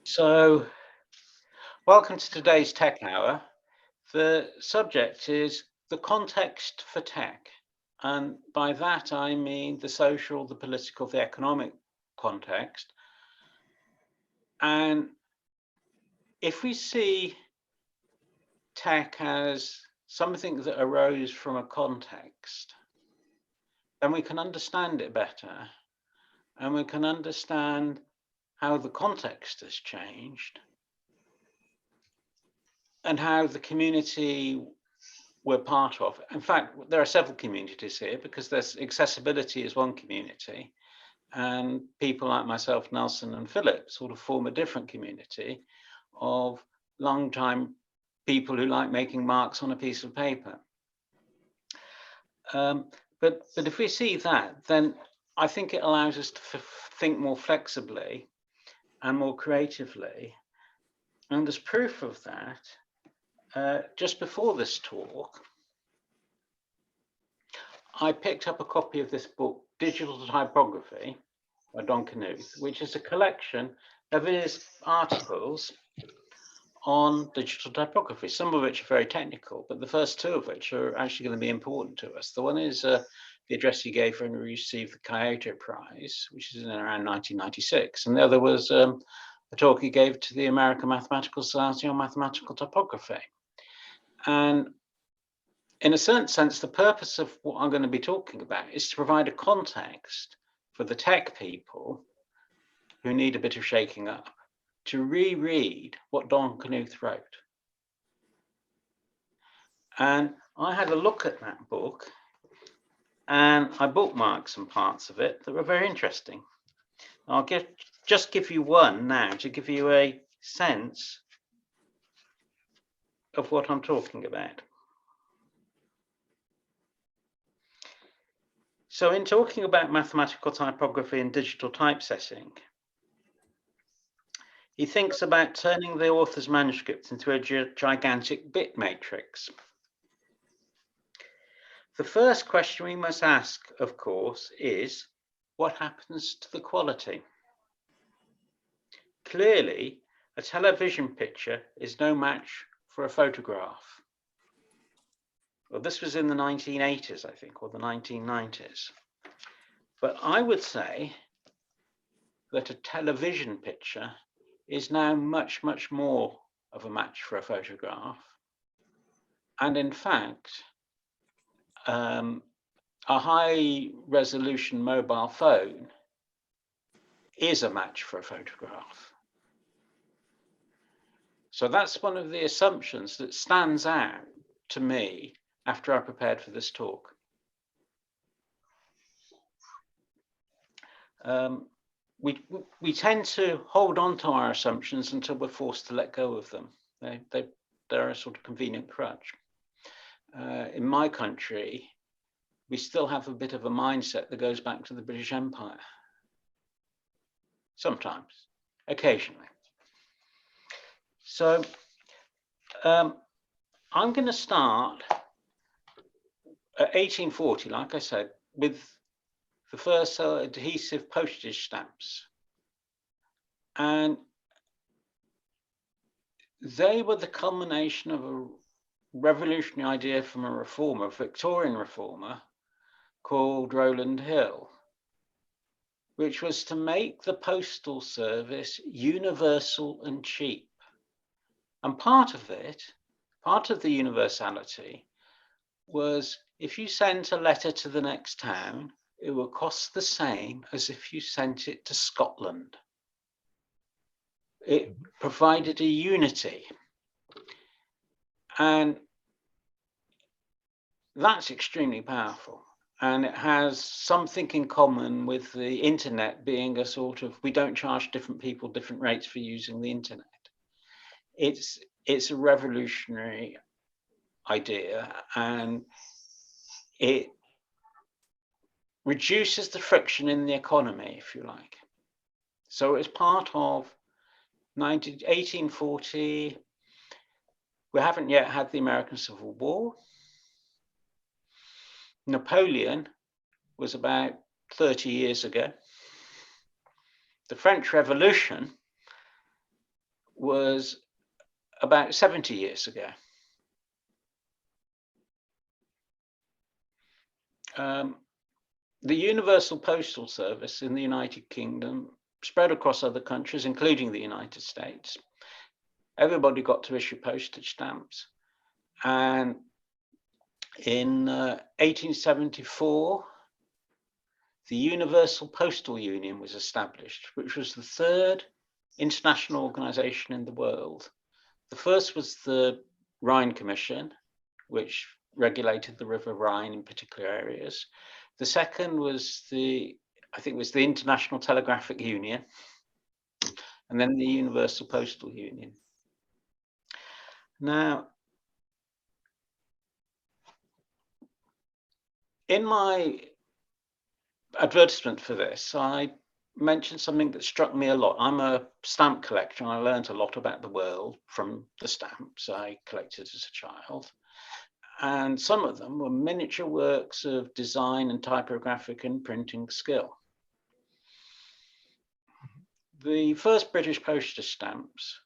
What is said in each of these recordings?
So, welcome to today's Tech Hour. The subject is the context for tech. And by that, I mean the social, the political, the economic context. And if we see tech as something that arose from a context, then we can understand it better. And we can understand how the context has changed and how the community we're part of. In fact, there are several communities here because there's accessibility is one community, and people like myself, Nelson and Philip, sort of form a different community of long-time people who like making marks on a piece of paper. But if we see that, then I think it allows us to think more flexibly and more creatively. And as proof of that, just before this talk, I picked up a copy of this book, Digital Typography, by Don Knuth, which is a collection of his articles on digital typography, some of which are very technical, but the first two of which are actually going to be important to us. The one is the address he gave when he received the Kyoto Prize, which is in around 1996, and the other was a talk he gave to the American Mathematical Society on mathematical typography. And in a certain sense, the purpose of what I'm going to be talking about is to provide a context for the tech people who need a bit of shaking up to reread what Don Knuth wrote. And I had a look at that book and I bookmarked some parts of it that were very interesting. I'll just give you one now to give you a sense of what I'm talking about. So in talking about mathematical typography and digital typesetting, he thinks about turning the author's manuscript into a gigantic bit matrix. The first question we must ask, of course, is what happens to the quality? Clearly, a television picture is no match for a photograph. Well, this was in the 1980s, I think, or the 1990s. But I would say that a television picture is now much, much more of a match for a photograph. And in fact, a high resolution mobile phone is a match for a photograph. So that's one of the assumptions that stands out to me after I prepared for this talk. We tend to hold on to our assumptions until we're forced to let go of them. They're a sort of convenient crutch. In my country, we still have a bit of a mindset that goes back to the British Empire. Sometimes, occasionally. So I'm going to start at 1840, like I said, with the first adhesive postage stamps. And they were the culmination of a revolutionary idea from a reformer, a Victorian reformer, called Rowland Hill, which was to make the postal service universal and cheap. And part of the universality was if you sent a letter to the next town, it would cost the same as if you sent it to Scotland. It provided a unity. And that's extremely powerful. And it has something in common with the internet being a sort of, we don't charge different people different rates for using the internet. It's a revolutionary idea, and it reduces the friction in the economy, if you like. So it's part of 1840. We haven't yet had the American Civil War. Napoleon was about 30 years ago. The French Revolution was about 70 years ago. The Universal Postal Service in the United Kingdom spread across other countries, including the United States. Everybody got to issue postage stamps. And in 1874, the Universal Postal Union was established, which was the third international organization in the world. The first was the Rhine Commission, which regulated the River Rhine in particular areas. The second was the International Telegraphic Union, and then the Universal Postal Union. Now, in my advertisement for this, I mentioned something that struck me a lot. I'm a stamp collector, and I learned a lot about the world from the stamps I collected as a child. And some of them were miniature works of design and typographic and printing skill. The first British postage stamps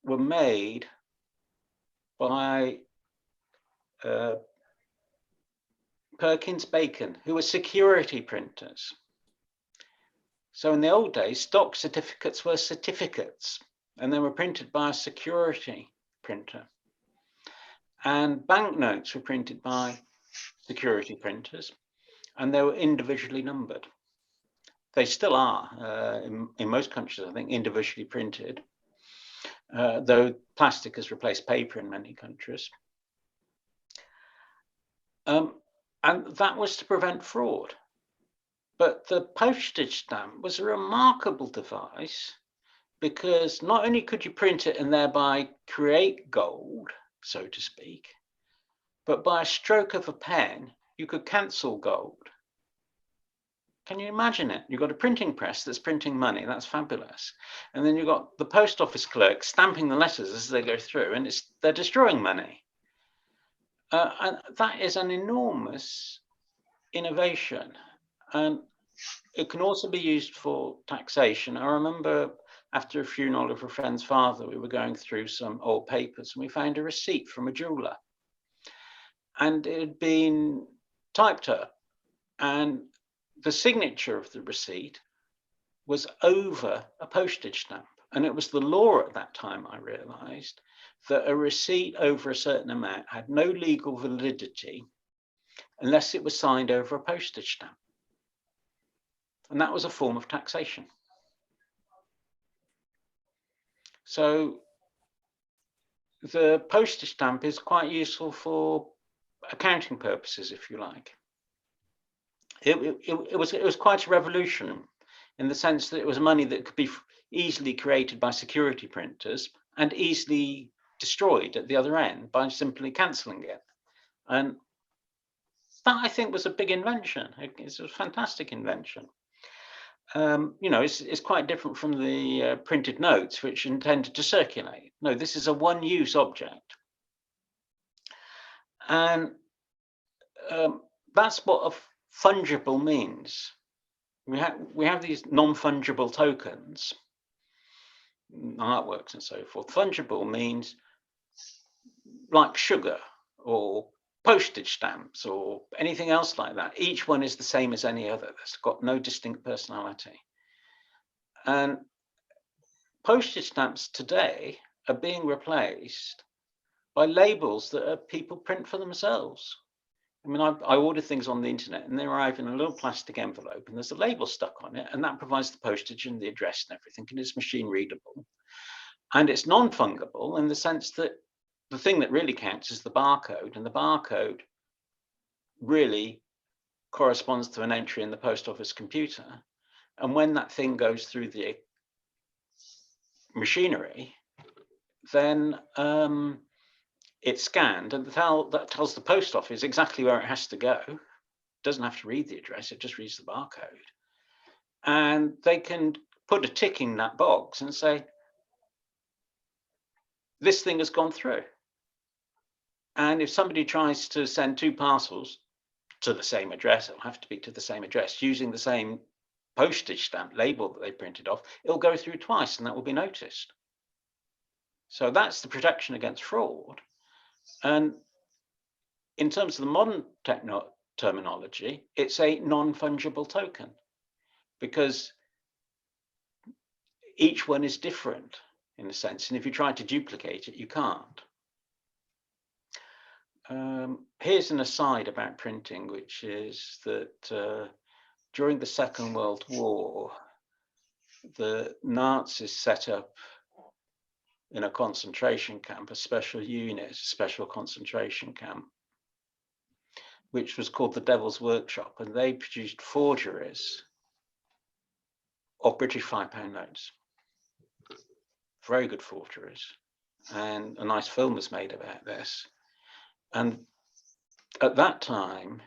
were made by Perkins Bacon, who were security printers. So in the old days, stock certificates were certificates, and they were printed by a security printer. And banknotes were printed by security printers, and they were individually numbered. They still are, in most countries, I think, individually printed, though plastic has replaced paper in many countries. And that was to prevent fraud. But the postage stamp was a remarkable device because not only could you print it and thereby create gold, so to speak, but by a stroke of a pen, you could cancel gold. Can you imagine it? You've got a printing press that's printing money. That's fabulous. And then you've got the post office clerk stamping the letters as they go through, and they're destroying money. And that is an enormous innovation. And it can also be used for taxation. I remember after a funeral of a friend's father, we were going through some old papers and we found a receipt from a jeweler. And it had been typed up, and the signature of the receipt was over a postage stamp. And it was the law at that time, I realized, that a receipt over a certain amount had no legal validity unless it was signed over a postage stamp. And that was a form of taxation. So the postage stamp is quite useful for accounting purposes, if you like. It was quite a revolution in the sense that it was money that could be easily created by security printers and easily destroyed at the other end by simply cancelling it. And that, I think, was a big invention. It's a fantastic invention. It's quite different from the printed notes, which are intended to circulate. No, this is a one-use object. And that's what a fungible means. We have these non-fungible tokens, artworks and so forth. Fungible means like sugar or postage stamps or anything else like that. Each one is the same as any other. It's got no distinct personality. And postage stamps today are being replaced by labels that people print for themselves. I mean, I order things on the internet and they arrive in a little plastic envelope and there's a label stuck on it, and that provides the postage and the address and everything, and it's machine readable. And it's non-fungible in the sense that the thing that really counts is the barcode, and the barcode really corresponds to an entry in the post office computer. And when that thing goes through the machinery, then it's scanned, and that tells the post office exactly where it has to go. It doesn't have to read the address, it just reads the barcode. And they can put a tick in that box and say, this thing has gone through. And if somebody tries to send two parcels to the same address, it'll have to be to the same address using the same postage stamp label that they printed off, it'll go through twice and that will be noticed. So that's the protection against fraud. And in terms of the modern terminology, it's a non-fungible token because each one is different in a sense. And if you try to duplicate it, you can't. Here's an aside about printing, which is that during the Second World War, the Nazis set up in a concentration camp a special unit, a special concentration camp, which was called the Devil's Workshop, and they produced forgeries of British £5 notes. Very good forgeries. And a nice film was made about this. And at that time,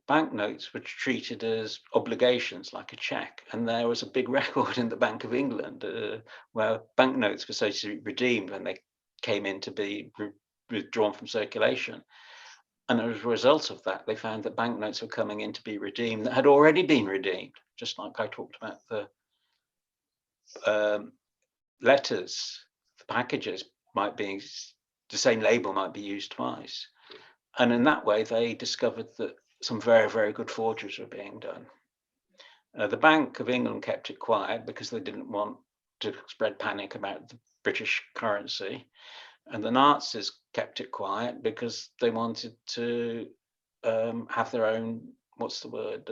banknotes were treated as obligations, like a check. And there was a big record in the Bank of England where banknotes were supposed to be redeemed when they came in to be withdrawn from circulation. And as a result of that, they found that banknotes were coming in to be redeemed that had already been redeemed, just like I talked about the letters, the packages might be, the same label might be used twice. And in that way, they discovered that some very, very good forgeries were being done. The Bank of England kept it quiet because they didn't want to spread panic about the British currency. And the Nazis kept it quiet because they wanted to have their own, what's the word,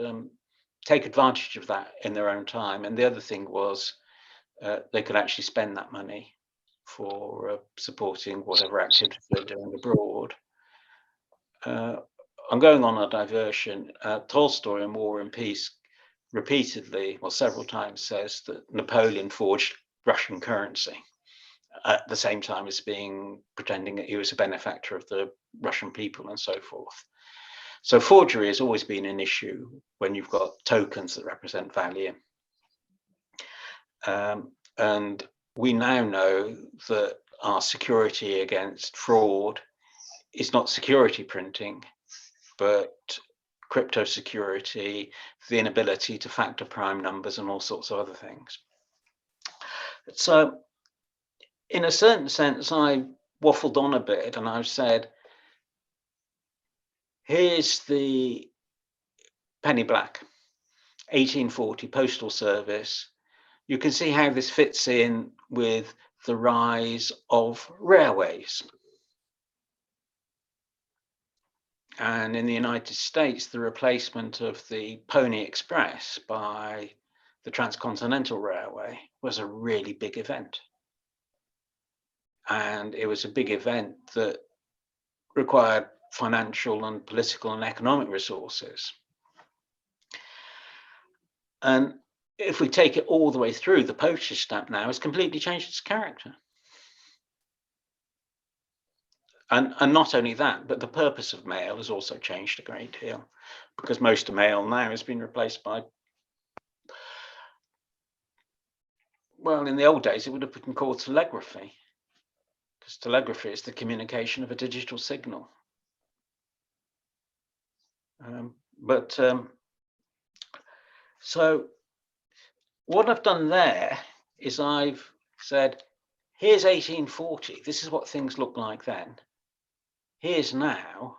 take advantage of that in their own time. And the other thing was they could actually spend that money for supporting whatever activity they're doing abroad. I'm going on a diversion. Tolstoy in War and Peace repeatedly, well, several times says that Napoleon forged Russian currency at the same time as pretending that he was a benefactor of the Russian people and so forth. So forgery has always been an issue when you've got tokens that represent value. And we now know that our security against fraud is not security printing, but crypto security, the inability to factor prime numbers and all sorts of other things. So in a certain sense, I waffled on a bit and I've said, here's the penny black, 1840 postal service. You can see how this fits in with the rise of railways. And in the United States, the replacement of the Pony Express by the Transcontinental Railway was a really big event. And it was a big event that required financial and political and economic resources. And if we take it all the way through, the postage stamp now has completely changed its character. And not only that, but the purpose of mail has also changed a great deal, because most of mail now has been replaced by, well, in the old days, it would have been called telegraphy, because telegraphy is the communication of a digital signal. So what I've done there is I've said, here's 1840. This is what things look like then. Here's now.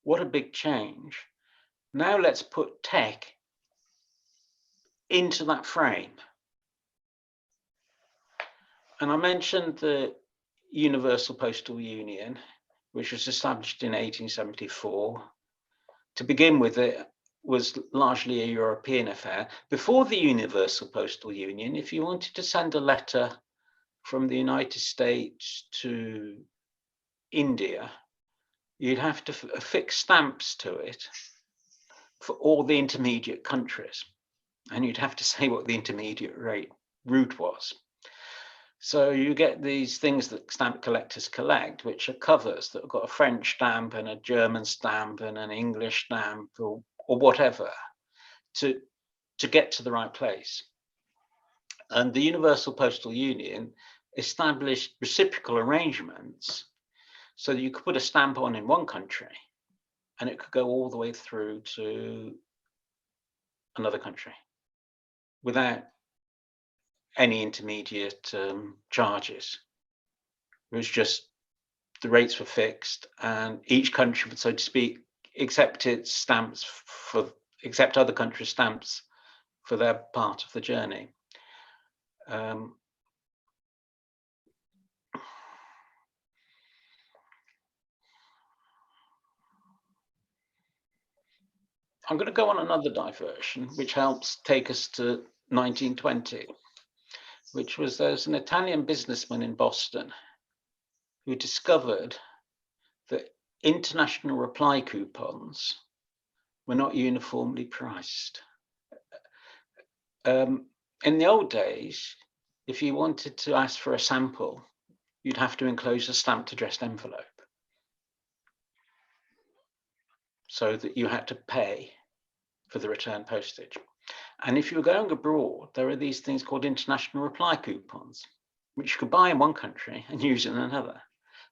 What a big change. Now let's put tech into that frame. And I mentioned the Universal Postal Union, which was established in 1874. To begin with, it was largely a European affair. Before the Universal Postal Union, if you wanted to send a letter from the United States to India, you'd have to affix stamps to it for all the intermediate countries. And you'd have to say what the intermediate route was. So you get these things that stamp collectors collect, which are covers that have got a French stamp and a German stamp and an English stamp or whatever to get to the right place. And the Universal Postal Union established reciprocal arrangements so that you could put a stamp on in one country and it could go all the way through to another country without any intermediate charges. It was just the rates were fixed, and each country would, so to speak, accept its stamps accept other countries' stamps for their part of the journey. I'm going to go on another diversion, which helps take us to 1920, which was there's an Italian businessman in Boston who discovered that international reply coupons were not uniformly priced. In the old days, if you wanted to ask for a sample, you'd have to enclose a stamped addressed envelope, so that you had to pay for the return postage. And if you were going abroad, there are these things called international reply coupons, which you could buy in one country and use in another.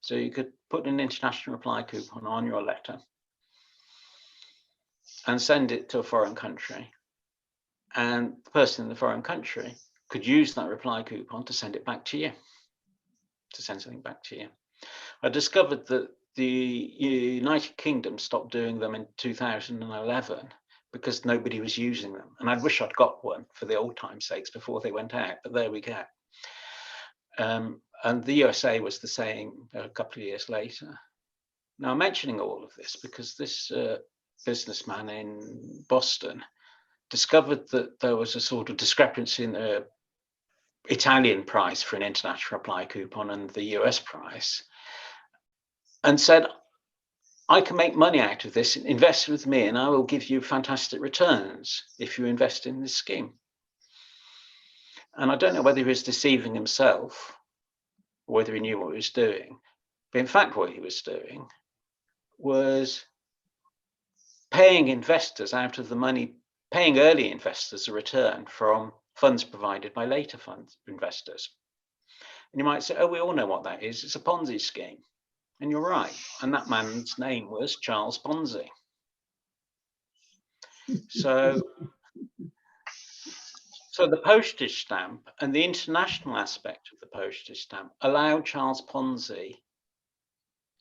So you could put an international reply coupon on your letter and send it to a foreign country. And the person in the foreign country could use that reply coupon to send it back to you, to send something back to you. I discovered that the United Kingdom stopped doing them in 2011 because nobody was using them. And I wish I'd got one for the old time's sakes before they went out, but there we go. And the USA was the same a couple of years later. Now, I'm mentioning all of this because this businessman in Boston discovered that there was a sort of discrepancy in the Italian price for an international reply coupon and the US price, and said, I can make money out of this, invest with me, and I will give you fantastic returns if you invest in this scheme. And I don't know whether he was deceiving himself or whether he knew what he was doing. But in fact, what he was doing was paying investors out of the money, paying early investors a return from funds provided by later funds investors. And you might say, oh, we all know what that is. It's a Ponzi scheme. And you're right. And that man's name was Charles Ponzi. So the postage stamp and the international aspect of the postage stamp allowed Charles Ponzi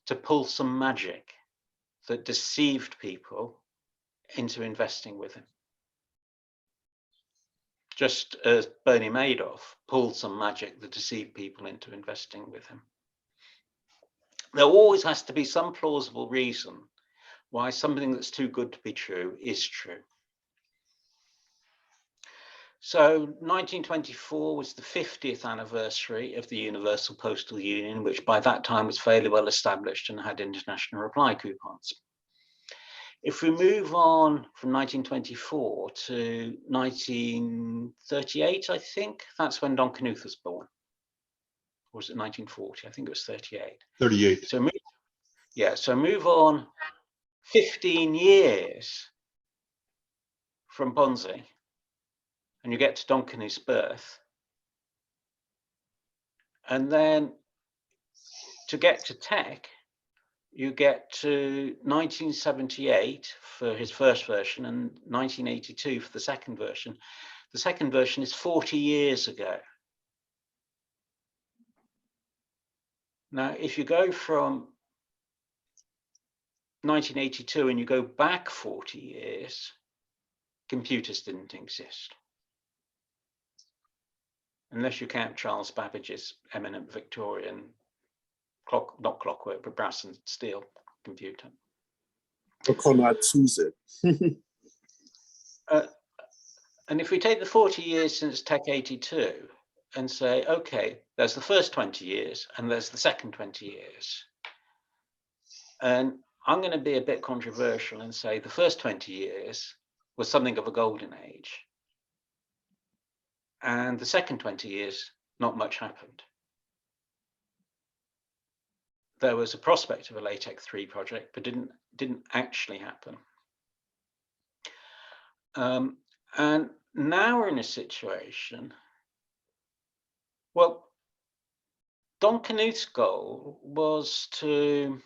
to pull some magic that deceived people into investing with him. Just as Bernie Madoff pulled some magic that deceived people into investing with him. There always has to be some plausible reason why something that's too good to be true is true. So 1924 was the 50th anniversary of the Universal Postal Union, which by that time was fairly well established and had international reply coupons. If we move on from 1924 to 1938, I think, that's when Don Knuth was born. Or was it 1940? I think it was 38. 38. So move on 15 years from Ponzi, and you get to Don Knuth's birth. And then to get to TeX, you get to 1978 for his first version and 1982 for the second version. The second version is 40 years ago. Now, if you go from 1982 and you go back 40 years, computers didn't exist. Unless you count Charles Babbage's eminent Victorian not clockwork, but brass and steel computer. Or Konrad Zuse. And if we take the 40 years since TeX 82 and say, okay, there's the first 20 years and there's the second 20 years. And I'm going to be a bit controversial and say the first 20 years was something of a golden age. And the second 20 years, not much happened. There was a prospect of a LaTeX 3 project, but didn't actually happen. And now we're in a situation, well, Don Knuth's goal was to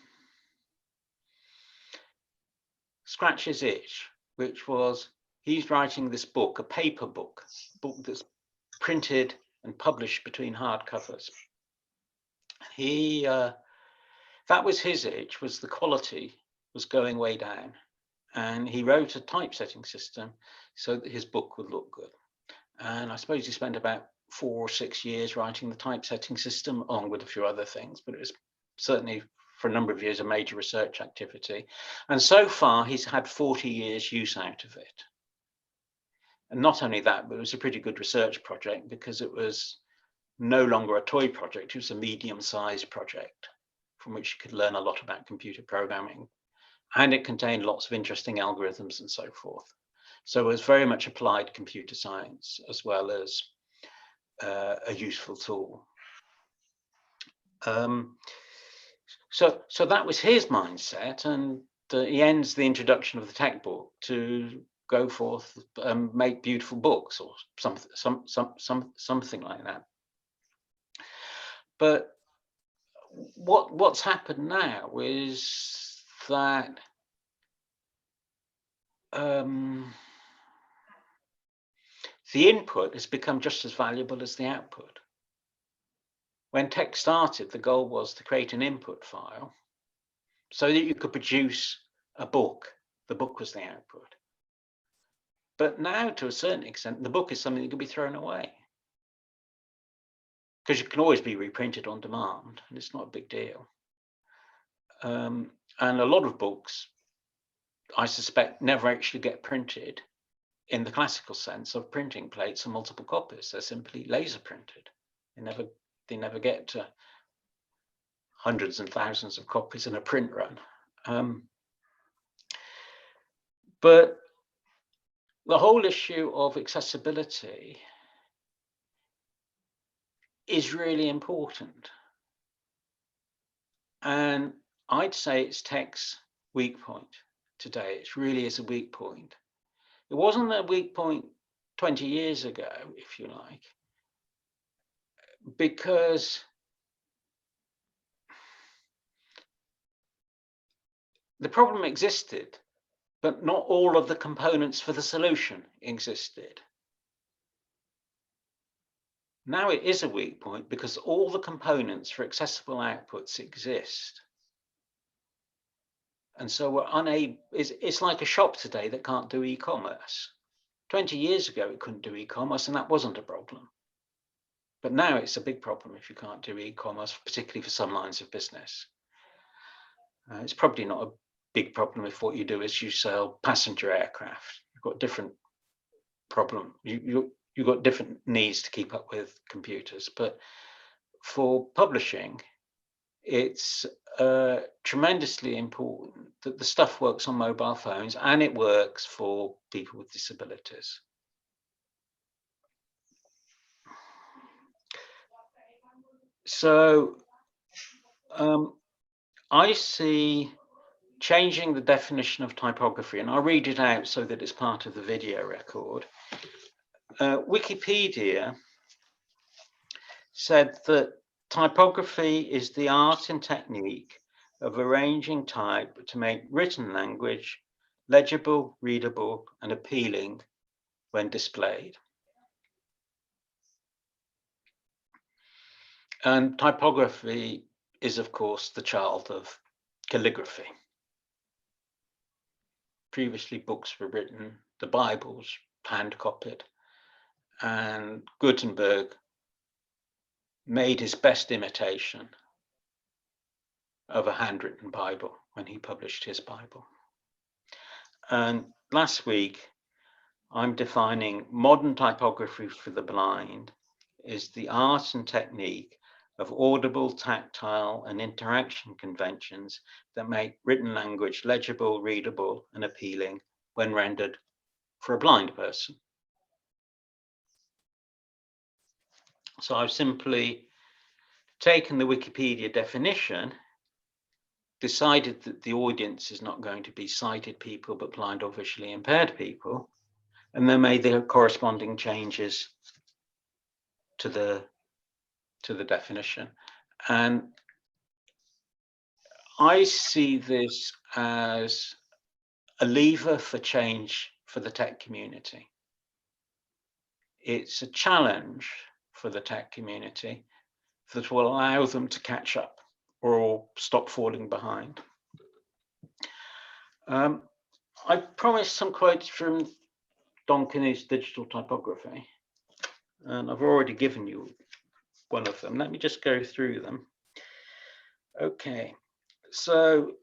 scratch his itch, which was he's writing this book, a paper book that's printed and published between hardcovers. That was his itch, was the quality was going way down. And he wrote a typesetting system so that his book would look good. And I suppose he spent about 4 or 6 years writing the typesetting system, along with a few other things, but it was certainly for a number of years a major research activity. And so far he's had 40 years use out of it. And not only that, but it was a pretty good research project because it was no longer a toy project, it was a medium-sized project from which you could learn a lot about computer programming. And it contained lots of interesting algorithms and so forth. So it was very much applied computer science as well as a useful tool. So that was his mindset, and he ends the introduction of the tech book to go forth and make beautiful books or something like that. But what's happened now is that the input has become just as valuable as the output. When TeX started, the goal was to create an input file so that you could produce a book. The book was the output. But now, to a certain extent, the book is something that can be thrown away, because it can always be reprinted on demand, and it's not a big deal. And a lot of books, I suspect, never actually get printed in the classical sense of printing plates and multiple copies. They're simply laser printed. They never get to hundreds and thousands of copies in a print run. But the whole issue of accessibility is really important. And I'd say it's TeX's weak point today. It really is a weak point. It wasn't a weak point 20 years ago, if you like, because the problem existed, but not all of the components for the solution existed. Now it is a weak point because all the components for accessible outputs exist. And so we're unable, it's like a shop today that can't do e-commerce. 20 years ago, it couldn't do e-commerce, and that wasn't a problem. But now it's a big problem if you can't do e-commerce, particularly for some lines of business. It's probably not a big problem if what you do is you sell passenger aircraft. You've got different problem. You've got different needs to keep up with computers. But for publishing, it's tremendously important that the stuff works on mobile phones and it works for people with disabilities. So I see changing the definition of typography, and I'll read it out so that it's part of the video record. Wikipedia said that typography is the art and technique of arranging type to make written language legible, readable, and appealing when displayed. And typography is, of course, the child of calligraphy. Previously, books were written, the Bibles hand-copied, and Gutenberg made his best imitation of a handwritten Bible when he published his Bible. And last week, I'm defining modern typography for the blind is the art and technique of audible, tactile, and interaction conventions that make written language legible, readable, and appealing when rendered for a blind person. So I've simply taken the Wikipedia definition, decided that the audience is not going to be sighted people, but blind or visually impaired people, and then made the corresponding changes to the definition. And I see this as a lever for change for the tech community. It's a challenge for the tech community that will allow them to catch up or stop falling behind. I promised some quotes from Don Knuth's digital typography, and I've already given you one of them. Let me just go through them. Okay, so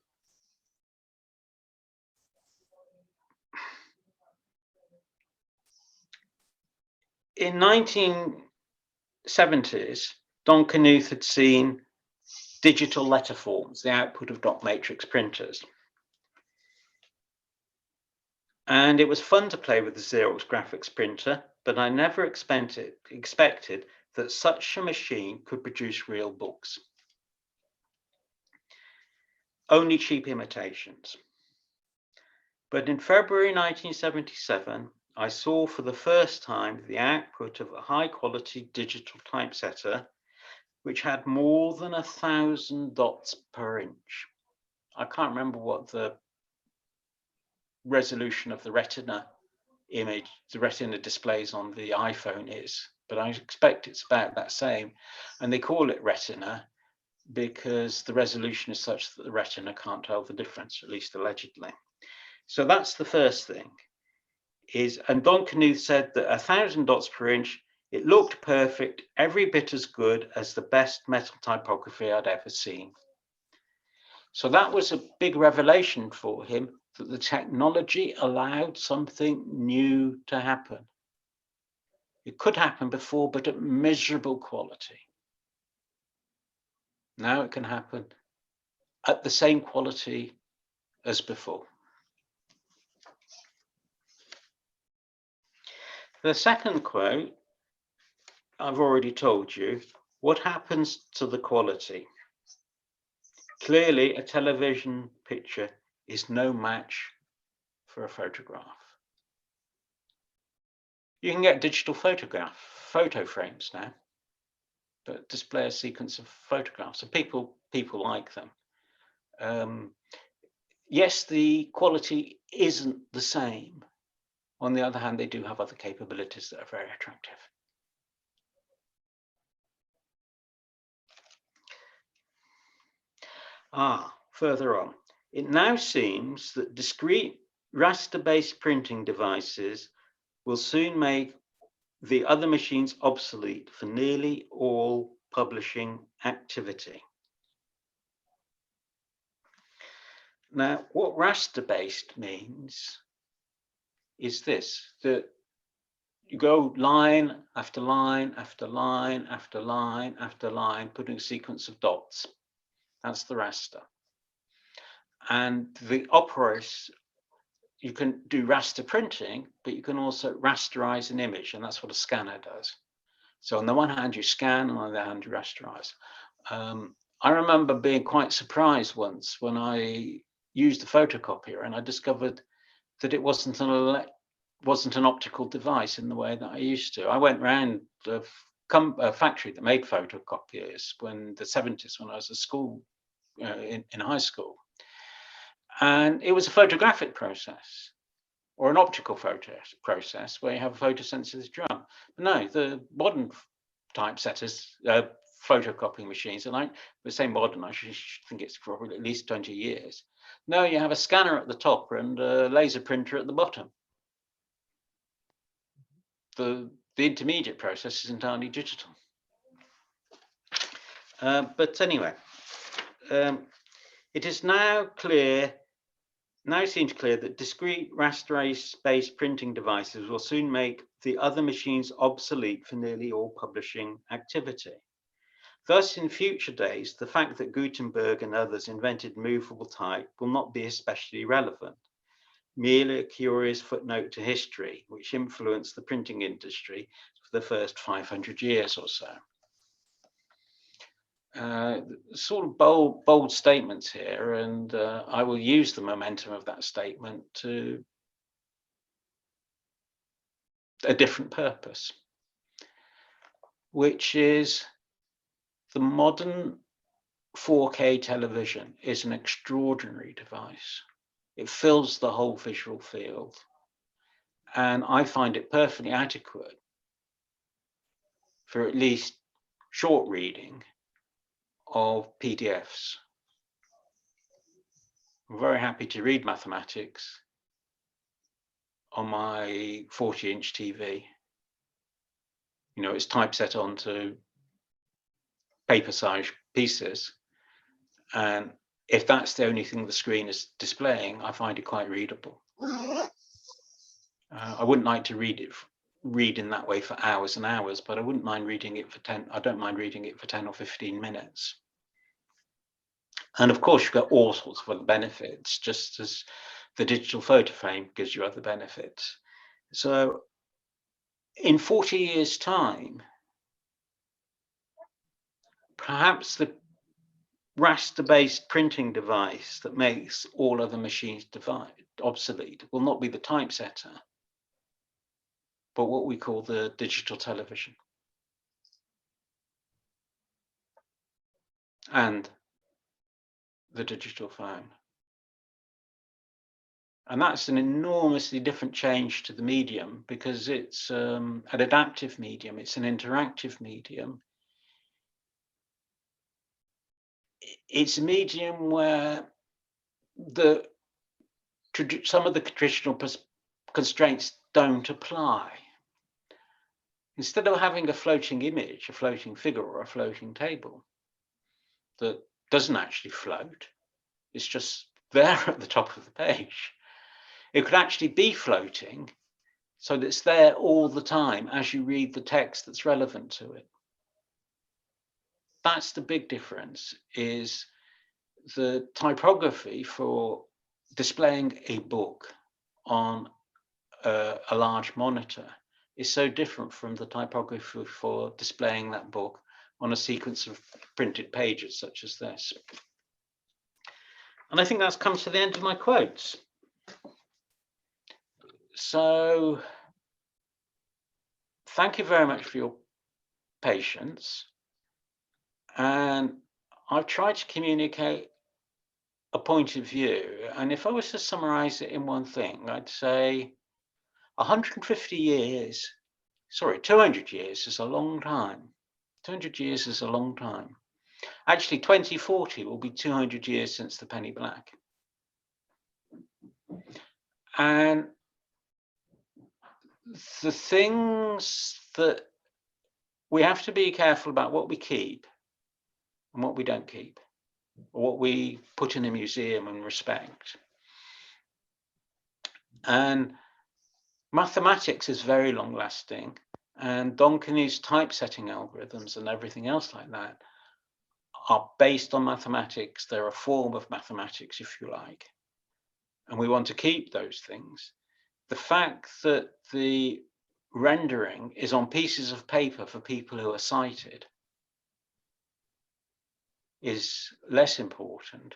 in 1970s, Don Knuth had seen digital letter forms, the output of dot matrix printers. And it was fun to play with the Xerox graphics printer, but I never expected that such a machine could produce real books. Only cheap imitations. But in February 1977, I saw for the first time the output of a high-quality digital typesetter, which had more than 1,000 dots per inch. I can't remember what the resolution of the retina image, the retina displays on the iPhone is, but I expect it's about that same. And they call it retina because the resolution is such that the retina can't tell the difference, at least allegedly. So that's the first thing. And Don Knuth said that 1,000 dots per inch, it looked perfect, every bit as good as the best metal typography I'd ever seen. So that was a big revelation for him, that the technology allowed something new to happen. It could happen before, but at miserable quality. Now it can happen at the same quality as before. The second quote, I've already told you, what happens to the quality? Clearly, a television picture is no match for a photograph. You can get digital photo frames now that display a sequence of photographs, and people like them. Yes, the quality isn't the same. On the other hand, they do have other capabilities that are very attractive. Further on, it now seems that discrete raster-based printing devices will soon make the other machines obsolete for nearly all publishing activity. Now, what raster-based means is this, that you go line after line after line after line after line, putting a sequence of dots. That's the raster. And the operas, you can do raster printing, but you can also rasterize an image, and that's what a scanner does. So on the one hand, you scan, and on the other hand, you rasterize. I remember being quite surprised once when I used the photocopier, and I discovered that it wasn't an optical device in the way that I used to. I went around a factory that made photocopiers in the 70s when I was at school, in high school. And it was a photographic process or an optical process where you have a photosensitive drum. But no, the modern typesetters, photocopying machines, and I would say modern, I think it's probably at least 20 years. No, you have a scanner at the top and a laser printer at the bottom. The intermediate process is entirely digital. But anyway, it is now seems clear that discrete raster-based printing devices will soon make the other machines obsolete for nearly all publishing activity. Thus, in future days, the fact that Gutenberg and others invented movable type will not be especially relevant, merely a curious footnote to history, which influenced the printing industry for the first 500 years or so. Sort of bold statements here, and I will use the momentum of that statement to a different purpose, which is the modern 4K television is an extraordinary device. It fills the whole visual field, and I find it perfectly adequate for at least short reading of PDFs. I'm very happy to read mathematics on my 40-inch TV. You know, it's typeset onto paper-sized pieces, and if that's the only thing the screen is displaying, I find it quite readable. I wouldn't like to read in that way for hours and hours, but I wouldn't mind reading it for 10. I don't mind reading it for 10 or 15 minutes. And of course, you've got all sorts of other benefits, just as the digital photo frame gives you other benefits. So in 40 years' time, perhaps the raster-based printing device that makes all other machines obsolete will not be the typesetter, but what we call the digital television. And the digital phone. And that's an enormously different change to the medium, because it's an adaptive medium, it's an interactive medium. It's a medium where some of the traditional constraints don't apply. Instead of having a floating image, a floating figure, or a floating table that doesn't actually float, it's just there at the top of the page, it could actually be floating so that it's there all the time as you read the text that's relevant to it. That's the big difference, is the typography for displaying a book on a large monitor is so different from the typography for displaying that book on a sequence of printed pages such as this. And I think that's come to the end of my quotes. So thank you very much for your patience. And I've tried to communicate a point of view. And if I was to summarize it in one thing, I'd say 200 years is a long time. 200 years is a long time. Actually, 2040 will be 200 years since the penny black. And the things that we have to be careful about, what we keep and what we don't keep, or what we put in a museum and respect. And mathematics is very long lasting, and Donkeny's typesetting algorithms and everything else like that are based on mathematics. They're a form of mathematics, if you like, and we want to keep those things. The fact that the rendering is on pieces of paper for people who are sighted is less important.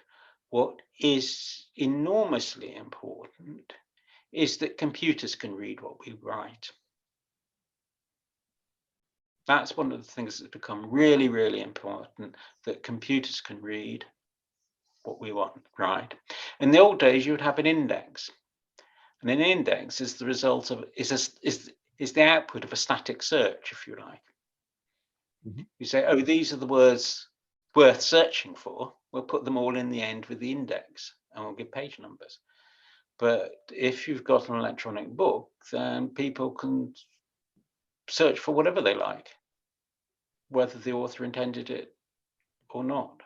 What is enormously important is that computers can read what we write. That's one of the things that's become really, really important, that computers can read what we want, right? In the old days, you would have an index. And an index is the result of, is the output of a static search, if you like. Mm-hmm. You say, oh, these are the words worth searching for. We'll put them all in the end with the index, and we'll give page numbers. But if you've got an electronic book, then people can search for whatever they like, whether the author intended it or not.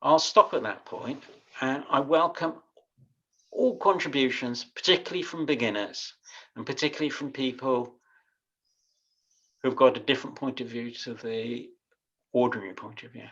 I'll stop at that point, and I welcome all contributions, particularly from beginners, and particularly from people who've got a different point of view to the ordinary point of view.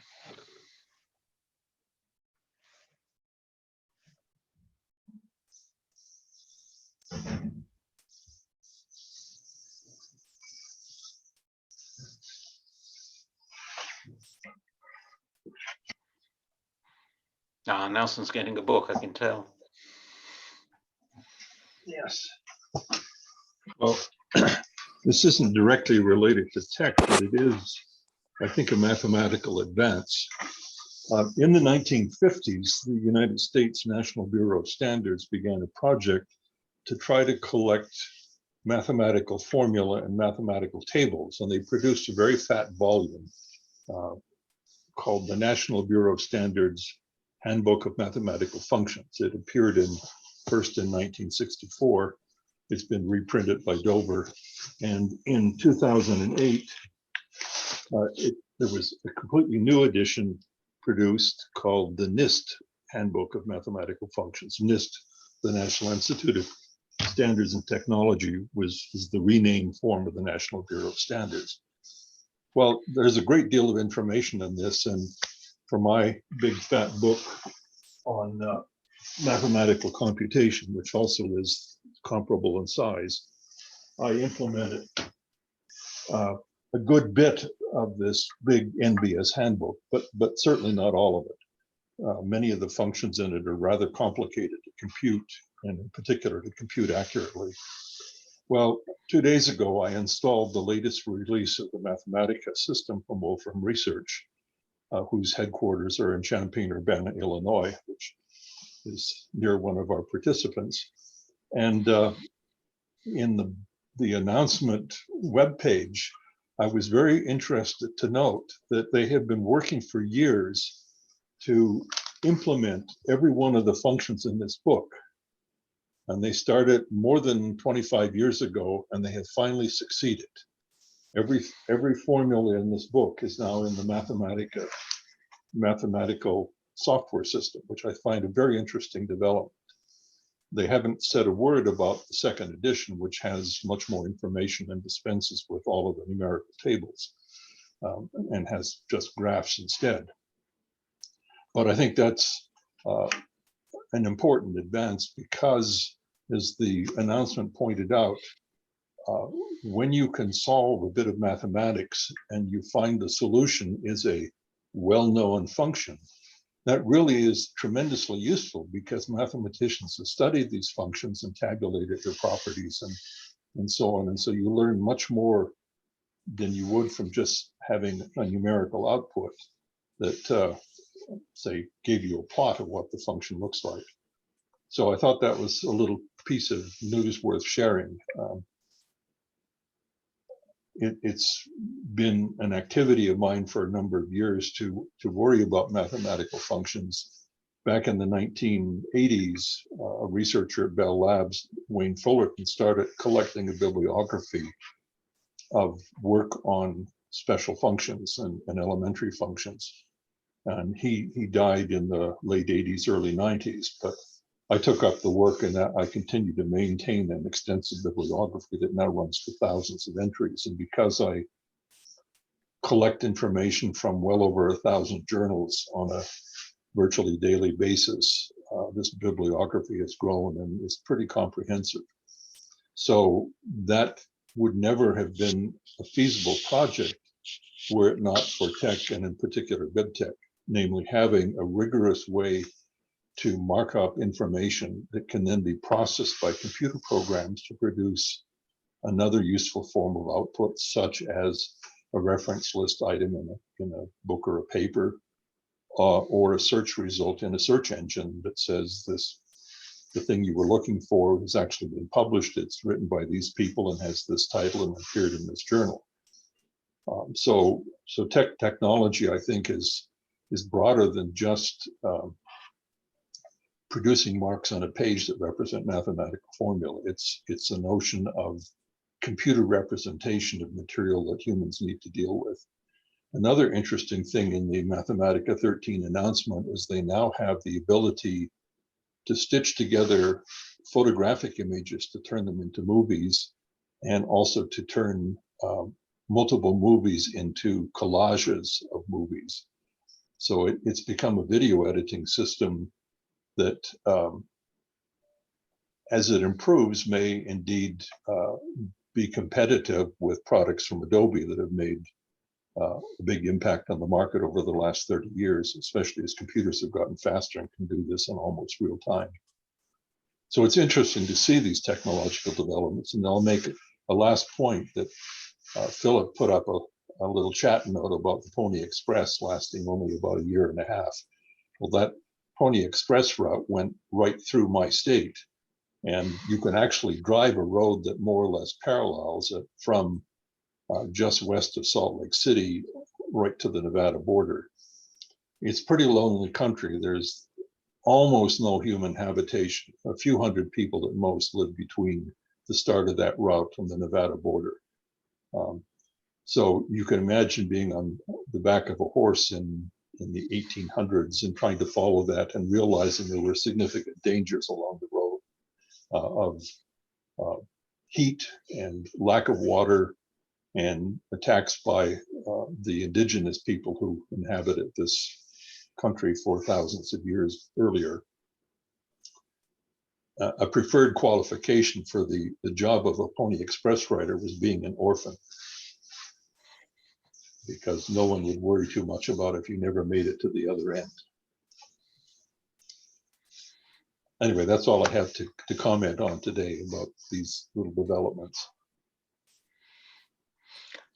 Nelson's getting a book, I can tell. Yes. Well, this isn't directly related to tech, but it is, I think, a mathematical advance. In the 1950s, the United States National Bureau of Standards began a project to try to collect mathematical formula and mathematical tables, and they produced a very fat volume called the National Bureau of Standards Handbook of Mathematical Functions. It appeared first in 1964. It's been reprinted by Dover, and in 2008, there was a completely new edition produced called the NIST Handbook of Mathematical Functions. NIST, the National Institute of Standards and Technology, is the renamed form of the National Bureau of Standards. Well, there's a great deal of information in this, and for my big fat book on mathematical computation, which also is comparable in size, I implemented a good bit of this big NBS handbook, but certainly not all of it. Many of the functions in it are rather complicated to compute, and in particular to compute accurately. Well, 2 days ago, I installed the latest release of the Mathematica system from Wolfram Research, whose headquarters are in Champaign-Urbana, Illinois, which is near one of our participants. And in the announcement webpage, I was very interested to note that they have been working for years to implement every one of the functions in this book. And they started more than 25 years ago, and they have finally succeeded. Every formula in this book is now in the mathematical software system, which I find a very interesting development. They haven't said a word about the second edition, which has much more information and dispenses with all of the numerical tables, and has just graphs instead. But I think that's an important advance because, as the announcement pointed out, when you can solve a bit of mathematics and you find the solution is a well-known function, that really is tremendously useful because mathematicians have studied these functions and tabulated their properties and so on. And so you learn much more than you would from just having a numerical output that, say, gave you a plot of what the function looks like. So I thought that was a little piece of news worth sharing. It's been an activity of mine for a number of years to worry about mathematical functions. Back in the 1980s, a researcher at Bell Labs, Wayne Fullerton, started collecting a bibliography of work on special functions and elementary functions. And he died in the late 80s, early 90s, but I took up the work, and I continue to maintain an extensive bibliography that now runs to thousands of entries. And because I collect information from well over 1,000 journals on a virtually daily basis, this bibliography has grown and is pretty comprehensive. So that would never have been a feasible project were it not for tech, and in particular BibTech, namely having a rigorous way to mark up information that can then be processed by computer programs to produce another useful form of output, such as a reference list item in a book or a paper, or a search result in a search engine that says the thing you were looking for has actually been published, it's written by these people and has this title and appeared in this journal. So technology, I think, is broader than just producing marks on a page that represent mathematical formula. It's a notion of computer representation of material that humans need to deal with. Another interesting thing in the Mathematica 13 announcement is they now have the ability to stitch together photographic images to turn them into movies, and also to turn multiple movies into collages of movies. So it's become a video editing system that, as it improves, may indeed be competitive with products from Adobe that have made a big impact on the market over the last 30 years, especially as computers have gotten faster and can do this in almost real time. So it's interesting to see these technological developments. And I'll make a last point that Philip put up a little chat note about the Pony Express lasting only about 1.5 years. Well, that Pony Express route went right through my state. And you can actually drive a road that more or less parallels it from just west of Salt Lake City right to the Nevada border. It's pretty lonely country. There's almost no human habitation. A few hundred people at most live between the start of that route and the Nevada border. So you can imagine being on the back of a horse in the 1800s and trying to follow that and realizing there were significant dangers along the road of heat and lack of water and attacks by the indigenous people who inhabited this country for thousands of years earlier. A preferred qualification for the job of a Pony Express rider was being an orphan, because no one would worry too much about if you never made it to the other end. Anyway, that's all I have to comment on today about these little developments.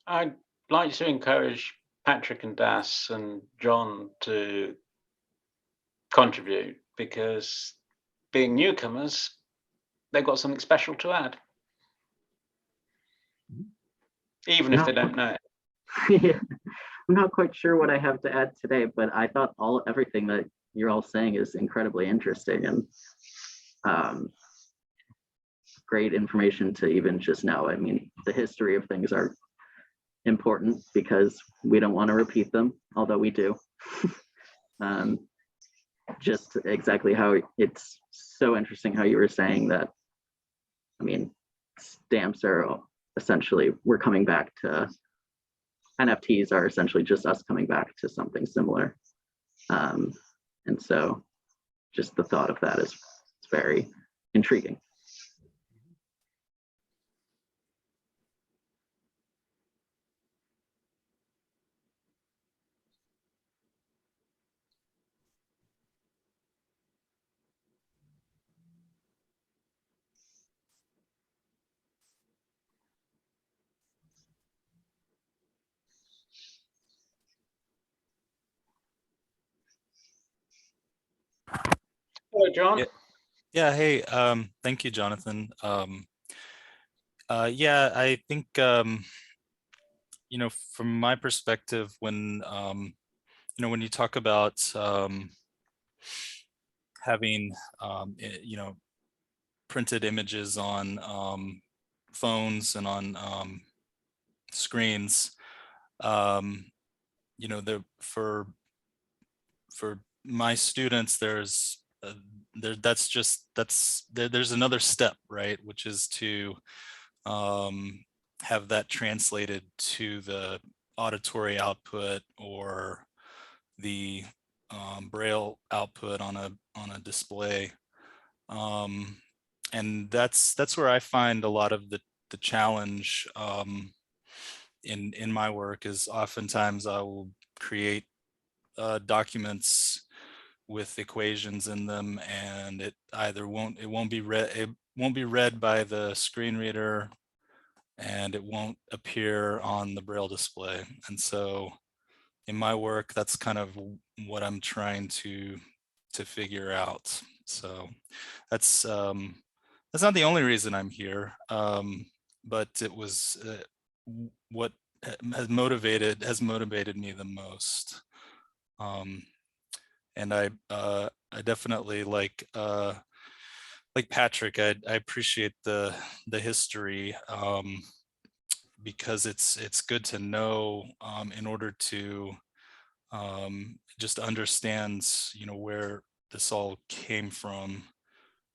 I'd like to encourage Patrick and Das and John to contribute, because being newcomers, they've got something special to add, even if they don't know it. Yeah, I'm not quite sure what I have to add today, but I thought everything that you're all saying is incredibly interesting and great information to even just know. I mean, the history of things are important because we don't want to repeat them, although we do. Just exactly how it's so interesting how you were saying that. I mean, stamps are essentially, we're coming back to, NFTs are essentially just us coming back to something similar. And so just the thought of that is very intriguing. Hello, John. Yeah, hey, thank you, Jonathan. Yeah, I think, you know, from my perspective, when, you know, when you talk about having, you know, printed images on phones and on screens, you know, for my students, there's there's another step, right, which is to have that translated to the auditory output or the braille output on a display, and that's where I find a lot of the challenge in my work. Is oftentimes I will create documents with equations in them, and it won't be read by the screen reader, and it won't appear on the braille display. And so in my work, that's kind of what I'm trying to figure out. So that's not the only reason I'm here, but it was what has motivated me the most. And I definitely like Patrick, I appreciate the history, because it's good to know in order to just understand, you know, where this all came from,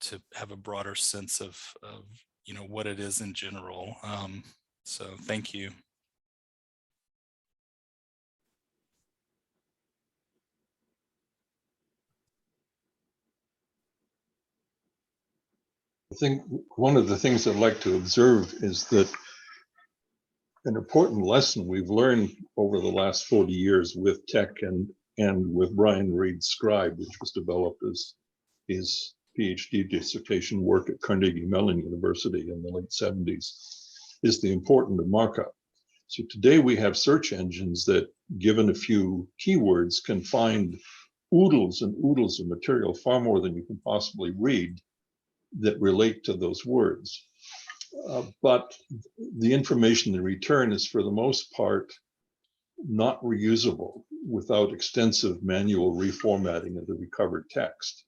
to have a broader sense of you know, what it is in general. So thank you. I think one of the things I'd like to observe is that an important lesson we've learned over the last 40 years with TeX and with Brian Reed's Scribe, which was developed as his PhD dissertation work at Carnegie Mellon University in the late 70s, is the importance of markup. So today we have search engines that, given a few keywords, can find oodles and oodles of material, far more than you can possibly read. that relate to those words. But the information in return is for the most part not reusable without extensive manual reformatting of the recovered text.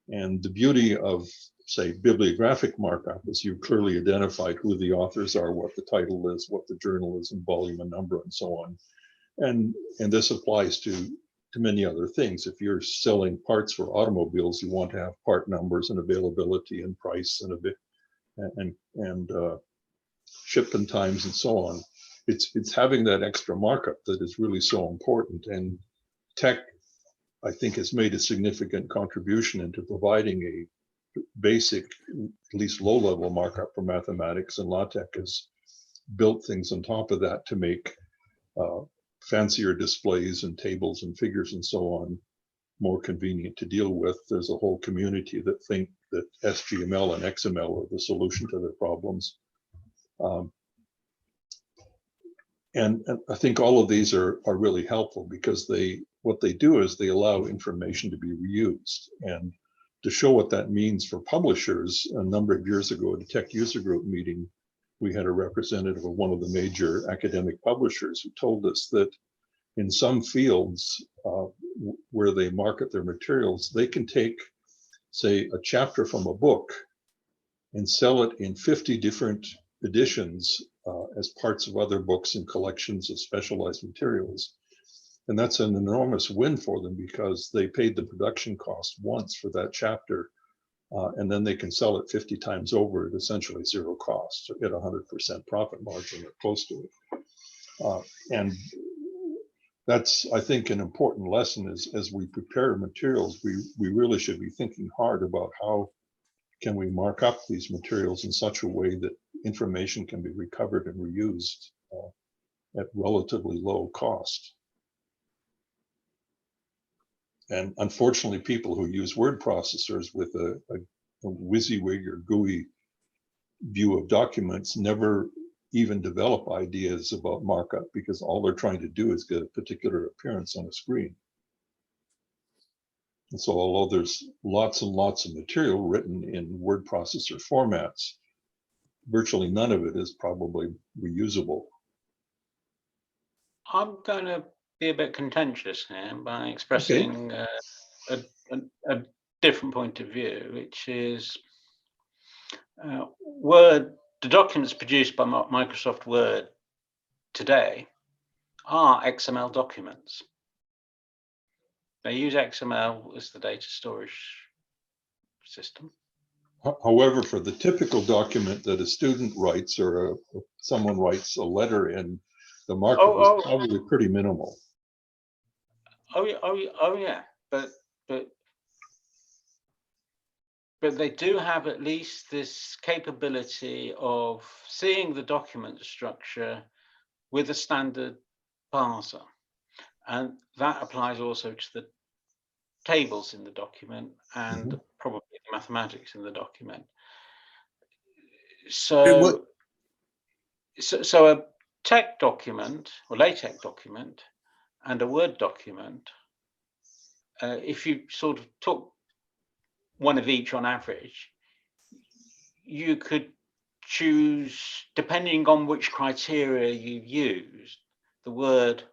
And the beauty of, say, bibliographic markup is you've clearly identified who the authors are, what the title is, what the journal is, and volume and number, and so on. And this applies to many other things. If you're selling parts for automobiles, you want to have part numbers and availability and price and a bit and shipment times and so on. It's having that extra markup that is really so important. And TeX, I think, has made a significant contribution into providing a basic, at least low-level markup for mathematics, and LaTeX has built things on top of that to make fancier displays and tables and figures and so on more convenient to deal with. There's a whole community that think that SGML and XML are the solution to their problems. And I think all of these are really helpful because what they do is they allow information to be reused. And to show what that means for publishers, a number of years ago at a TeX user group meeting, we had a representative of one of the major academic publishers who told us that in some fields where they market their materials, they can take, say, a chapter from a book and sell it in 50 different editions as parts of other books and collections of specialized materials. And that's an enormous win for them because they paid the production cost once for that chapter, and then they can sell it 50 times over at essentially zero cost, or get 100% profit margin or close to it. And that's, I think, an important lesson is as we prepare materials, we really should be thinking hard about how can we mark up these materials in such a way that information can be recovered and reused at relatively low cost. And unfortunately, people who use word processors with a WYSIWYG or GUI view of documents never even develop ideas about markup because all they're trying to do is get a particular appearance on a screen. And so although there's lots and lots of material written in word processor formats, virtually none of it is probably reusable. I'm going to be a bit contentious here by expressing a different point of view, which is Word, the documents produced by Microsoft Word today are XML documents. They use XML as the data storage system. However, for the typical document that a student writes or someone writes a letter in, the markup is probably pretty minimal. Oh yeah, but they do have at least this capability of seeing the document structure with a standard parser, and that applies also to the tables in the document and probably the mathematics in the document. So a TeX document or LaTeX document and a Word document, if you sort of took one of each on average, you could choose, depending on which criteria you used, the Word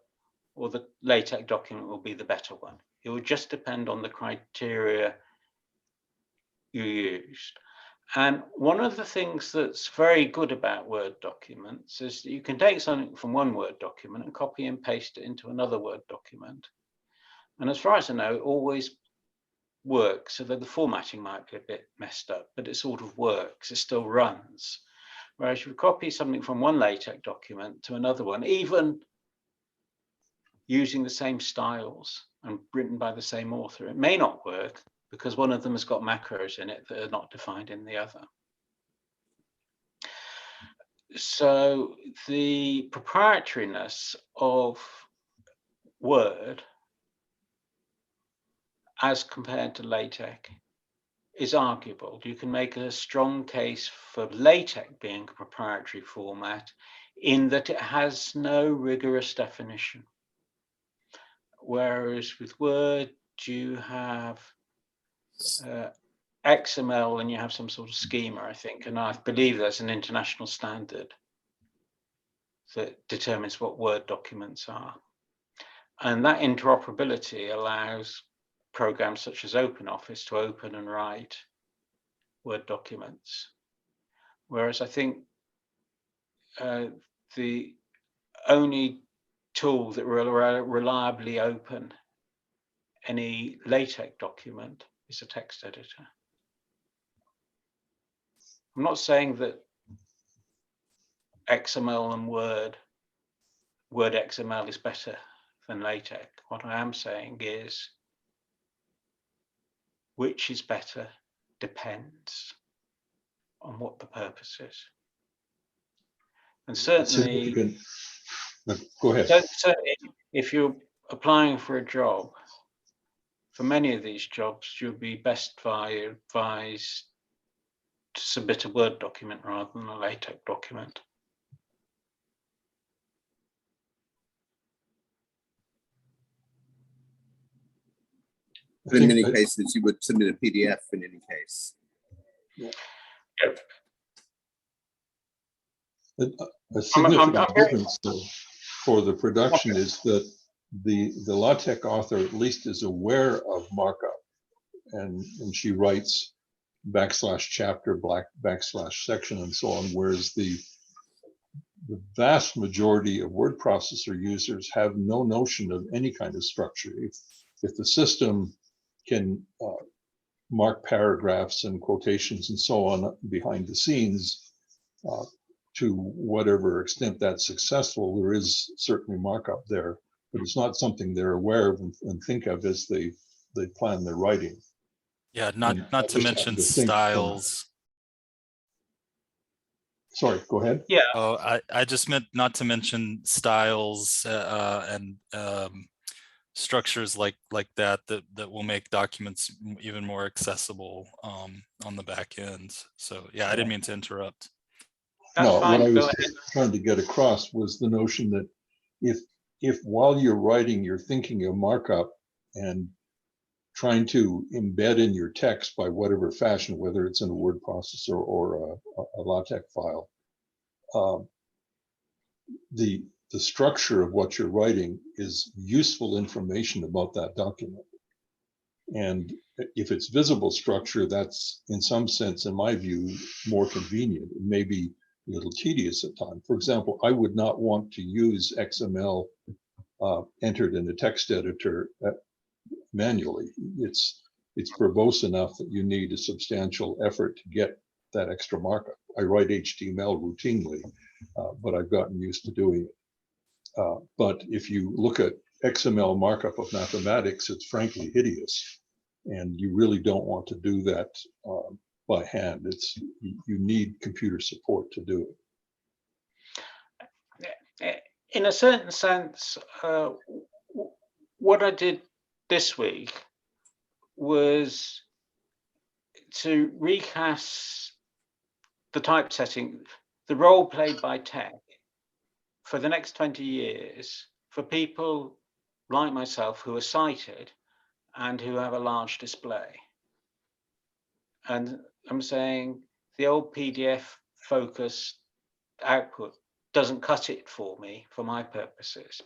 or the LaTeX document will be the better one. It will just depend on the criteria you used. And one of the things that's very good about Word documents is that you can take something from one Word document and copy and paste it into another Word document. And as far as I know, it always works, so that the formatting might be a bit messed up, but it sort of works, it still runs. Whereas if you copy something from one LaTeX document to another one, even using the same styles and written by the same author, it may not work because one of them has got macros in it that are not defined in the other. So the proprietariness of Word as compared to LaTeX is arguable. You can make a strong case for LaTeX being a proprietary format in that it has no rigorous definition. Whereas with Word, you have XML and you have some sort of schema, I think, and I believe there's an international standard that determines what Word documents are. And that interoperability allows programs such as OpenOffice to open and write Word documents. Whereas I think the only tool that will reliably open any LaTeX document is a text editor. I'm not saying that XML and Word XML is better than LaTeX. What I am saying is which is better depends on what the purpose is. And certainly, go ahead. Certainly if you're applying for a job, for many of these jobs, you'll be best advised to submit a Word document rather than a LaTeX document. But in many cases, you would submit a PDF in any case. Yeah. Yep. A significant difference for the production is that the LaTeX author at least is aware of markup, and she writes \chapter, \section, and so on, whereas the vast majority of word processor users have no notion of any kind of structure. If the system can mark paragraphs and quotations and so on behind the scenes, to whatever extent that's successful, there is certainly markup there, but it's not something they're aware of and think of as they plan their writing. Yeah, not to mention styles. Sorry, go ahead. Yeah. Oh, I just meant not to mention styles and structures like that will make documents even more accessible on the back end. So yeah, I didn't mean to interrupt. That's no, fine. what I was trying to get across was the notion that if while you're writing, you're thinking of markup and trying to embed in your text by whatever fashion, whether it's in a word processor or a LaTeX file, the structure of what you're writing is useful information about that document. And if it's visible structure, that's in some sense, in my view, more convenient. It may be a little tedious at times. For example, I would not want to use XML entered in a text editor manually. It's verbose enough that you need a substantial effort to get that extra markup. I write HTML routinely, but I've gotten used to doing it. But if you look at XML markup of mathematics, it's frankly hideous. And you really don't want to do that by hand. You need computer support to do it. In a certain sense, what I did this week was to recast the typesetting, the role played by tech for the next 20 years for people like myself who are sighted and who have a large display. And I'm saying the old PDF focused output doesn't cut it for me, for my purposes.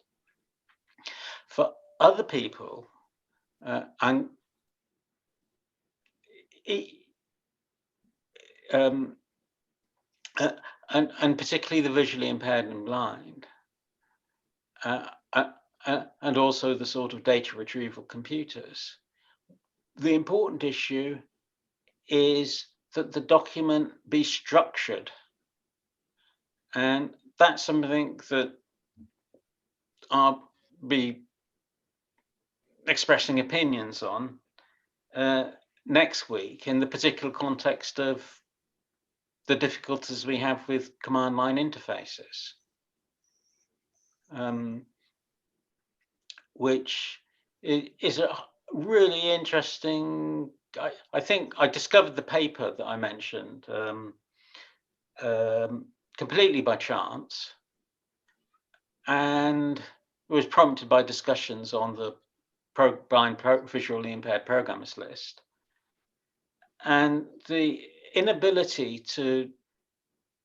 For other people, and particularly the visually impaired and blind, and also the sort of data retrieval computers, the important issue is that the document be structured. And that's something that I'll be expressing opinions on next week in the particular context of the difficulties we have with command line interfaces, which is a really interesting. I think I discovered the paper that I mentioned completely by chance, and it was prompted by discussions on the blind visually impaired programmers list. And the inability to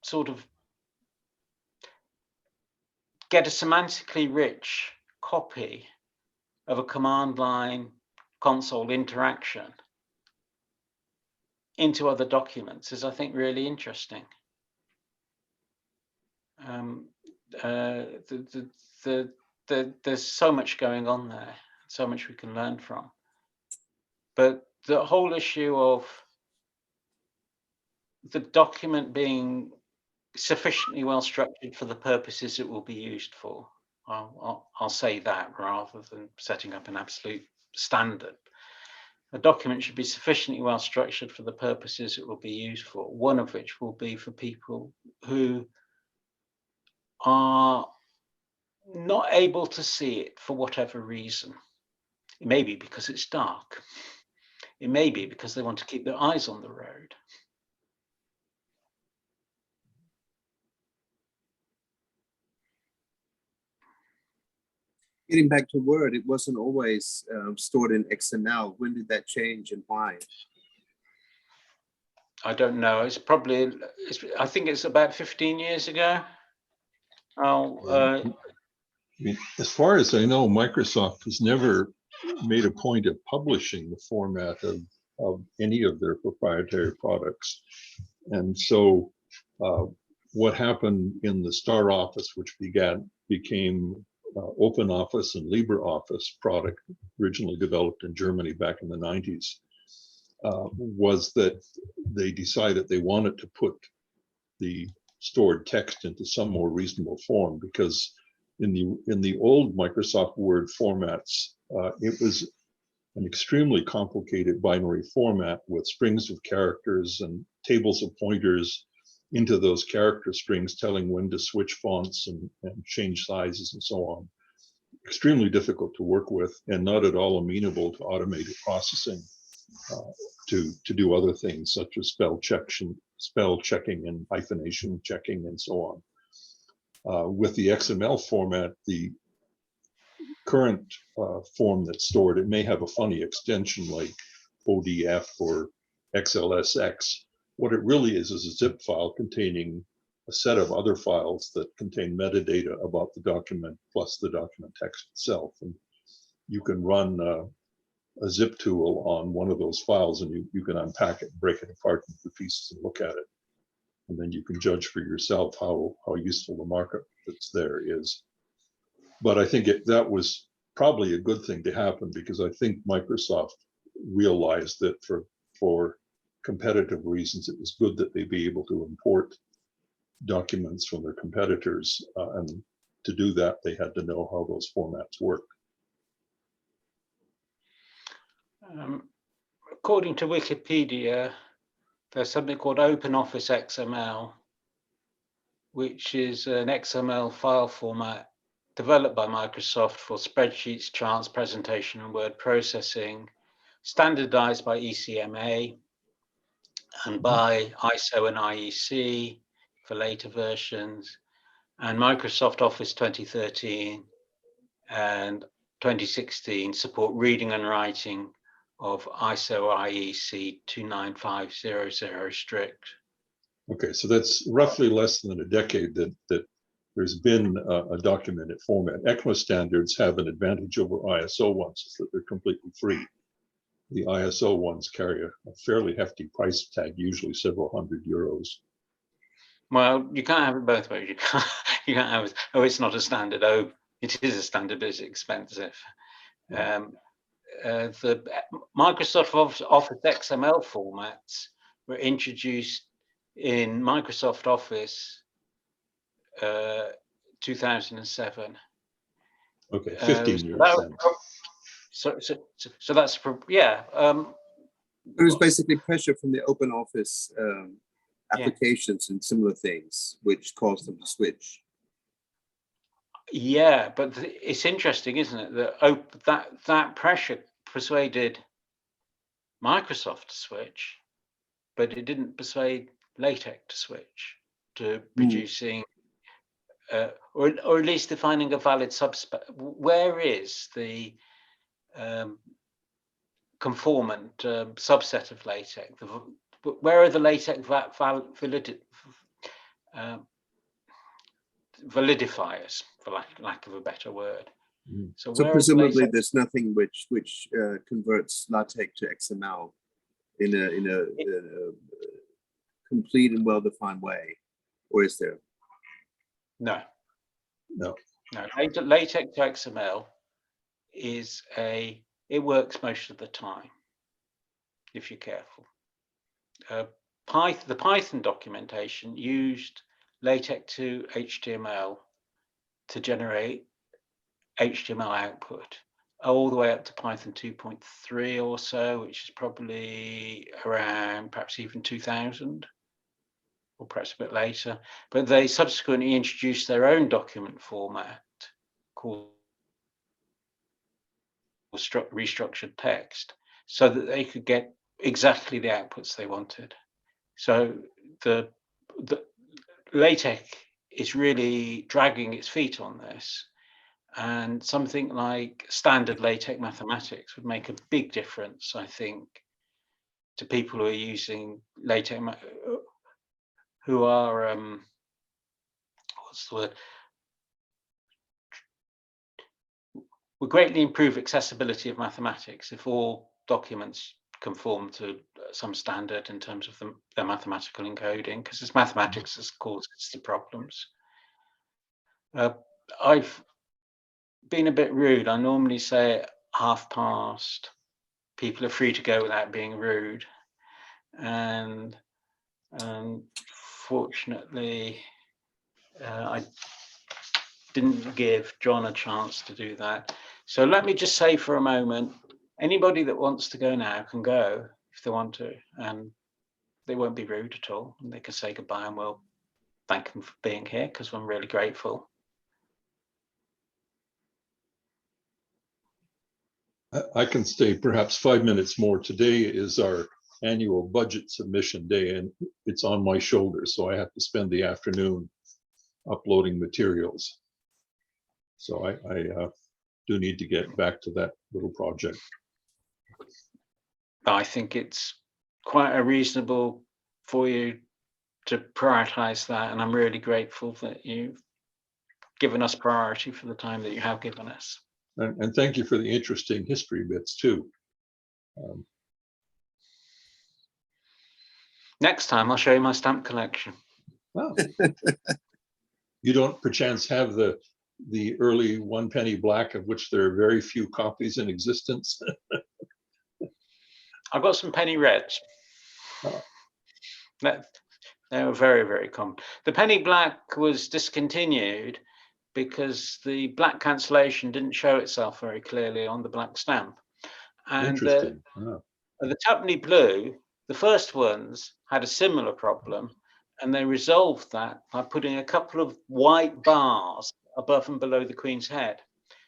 sort of get a semantically rich copy of a command line console interaction into other documents is, I think, really interesting. There's so much going on there, so much we can learn from. But the whole issue of the document being sufficiently well structured for the purposes it will be used for, I'll say that rather than setting up an absolute standard. A document should be sufficiently well structured for the purposes it will be used for, one of which will be for people who are not able to see it for whatever reason. It may be because it's dark. It may be because they want to keep their eyes on the road. Getting back to Word, it wasn't always stored in XML. When did that change and why? I don't know. It's probably, I think it's about 15 years ago. I mean, as far as I know, Microsoft has never made a point of publishing the format of any of their proprietary products. And so what happened in the Star Office, which became Open Office and LibreOffice product, originally developed in Germany back in the 90s, was that they decided they wanted to put the stored text into some more reasonable form, because in the old Microsoft Word formats, it was an extremely complicated binary format with strings of characters and tables of pointers into those character strings telling when to switch fonts and change sizes and so on. Extremely difficult to work with and not at all amenable to automated processing to do other things such as spell checking and hyphenation checking and so on. With the XML format, the current form that's stored, it may have a funny extension like ODF or XLSX. What it really is a zip file containing a set of other files that contain metadata about the document plus the document text itself. And you can run a zip tool on one of those files and you can unpack it, break it apart into pieces and look at it. And then you can judge for yourself how useful the markup that's there is. But I think that was probably a good thing to happen, because I think Microsoft realized that for competitive reasons, it was good that they be able to import documents from their competitors. And to do that, they had to know how those formats work. According to Wikipedia, there's something called OpenOffice XML, which is an XML file format developed by Microsoft for spreadsheets, charts, presentation, and word processing, standardized by ECMA and by ISO and IEC for later versions, and Microsoft Office 2013 and 2016 support reading and writing of ISO IEC 29500 strict. Okay, so that's roughly less than a decade that there's been a documented format. ECMA standards have an advantage over ISO ones, is that they're completely free. The ISO ones carry a fairly hefty price tag, usually several €100. Well, you can't have it both ways. You can't have it. Oh, it's not a standard. Oh, it is a standard, but it's expensive. The Microsoft Office XML formats were introduced in Microsoft Office 2007. Okay, 15 years then. So that's, yeah. It was basically pressure from the open office applications and similar things, which caused them to switch. Yeah, but it's interesting, isn't it? That pressure persuaded Microsoft to switch, but it didn't persuade LaTeX to switch to producing, or at least defining a valid subspec. Where is the conformant subset of LaTeX. Where are the LaTeX validifiers, for lack of a better word? Mm. So So where are the presumably LaTeX? there's nothing which converts LaTeX to XML in a complete and well-defined way, or is there? No. No. LaTeX to XML it works most of the time if you're careful. The Python documentation used LaTeX to HTML to generate HTML output all the way up to Python 2.3 or so, which is probably around perhaps even 2000 or perhaps a bit later. But they subsequently introduced their own document format called restructured text so that they could get exactly the outputs they wanted. So the LaTeX is really dragging its feet on this, and something like standard LaTeX mathematics would make a big difference, I think, to people who are using LaTeX, who are what's the word? Would greatly improve accessibility of mathematics if all documents conform to some standard in terms of their mathematical encoding, because it's mathematics that causes the problems. I've been a bit rude. I normally say past. People are free to go without being rude, and fortunately, I didn't give John a chance to do that. So let me just say for a moment, anybody that wants to go now can go if they want to, and they won't be rude at all. And they can say goodbye, and we'll thank them for being here because I'm really grateful. I can stay perhaps 5 minutes more. Today is our annual budget submission day, and it's on my shoulders, so I have to spend the afternoon uploading materials. So I do need to get back to that little project. I think it's quite reasonable for you to prioritize that, and I'm really grateful that you've given us priority for the time that you have given us. And thank you for the interesting history bits too. Next time I'll show you my stamp collection. Wow. You don't perchance have the early 1 penny black, of which there are very few copies in existence? I've got some penny reds. Oh. They were very, very common. The penny black was discontinued because the black cancellation didn't show itself very clearly on the black stamp. And Interesting. the tuppenny blue, the first ones had a similar problem, and they resolved that by putting a couple of white bars above and below the Queen's head.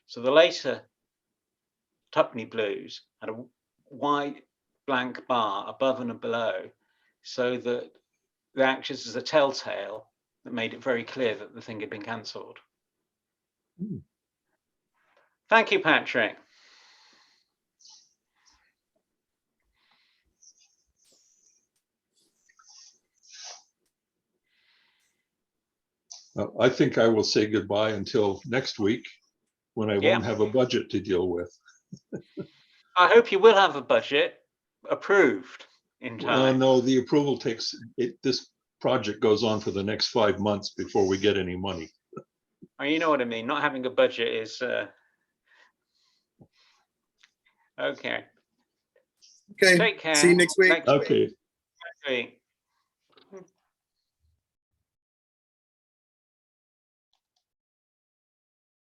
So the later tuppenny blues had a white blank bar above and below, so that they acted as a telltale that made it very clear that the thing had been cancelled. Thank you, Patrick. I think I will say goodbye until next week, when I won't have a budget to deal with. I hope you will have a budget approved in time. No, the approval takes it. This project goes on for the next 5 months before we get any money. Oh, you know what I mean. Not having a budget is okay. Okay. Take care. See you next week. Okay. Next week.